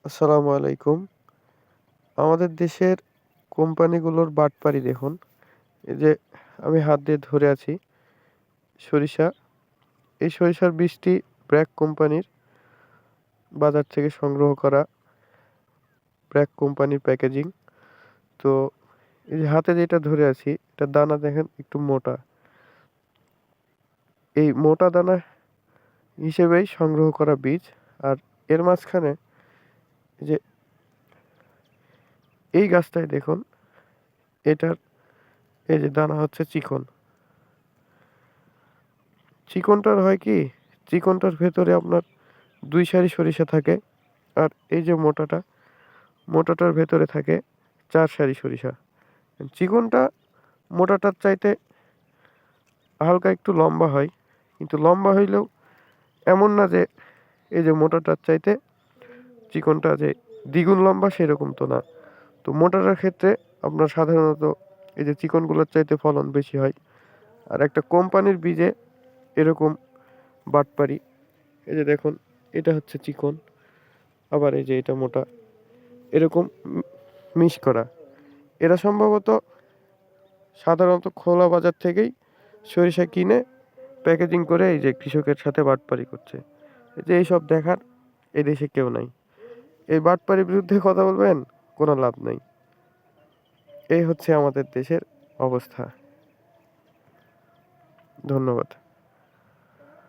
আসসালামু আলাইকুম। আমাদের দেশের কোম্পানিগুলোর বাটপারি দেখুন। এই যে আমি হাত দিয়ে ধরে আছি সরিষা। এই সরিষার বীজটি ব্র্যাক কোম্পানির বাজার থেকে সংগ্রহ করা, ব্র্যাক কোম্পানির প্যাকেজিং। তো এই যে হাতে যেটা ধরে আছি এটার দানা দেখেন একটু মোটা। এই মোটা দানা হিসেবেই সংগ্রহ করা বীজ। আর এর মাঝখানে যে এই গাছটায় দেখুন, এটার এই যে দানা হচ্ছে চিকন। চিকনটার হয় কি, চিকনটার ভেতরে আপনার ২ সারি সরিষা থাকে। আর এই যে মোটাটার ভেতরে থাকে ৪ সারি সরিষা। চিকনটা মোটাটার চাইতে হালকা একটু লম্বা হয়, কিন্তু লম্বা হইলেও এমন না যে এই যে মোটাটার চাইতে চিকনটা যে দ্বিগুণ লম্বা সেরকম তো না। তো মোটাটার ক্ষেত্রে আপনার সাধারণত এই যে চিকনগুলোর চাইতে ফলন বেশি হয়। আর একটা কোম্পানির বীজে এরকম বাটপারি, এই যে দেখুন, এটা হচ্ছে চিকন, আবার এই যে এটা মোটা, এরকম মিশ করা। এরা সম্ভবত সাধারণত খোলা বাজার থেকেই সরিষা কিনে প্যাকেজিং করে এই যে কৃষকের সাথে বাটপারি করছে। এই যে এইসব দেখার এদেশে কেউ নাই। এই বাটপারির বিরুদ্ধে কথা বলবেন, কোনো লাভ নাই। এই হচ্ছে আমাদের দেশের অবস্থা। ধন্যবাদ।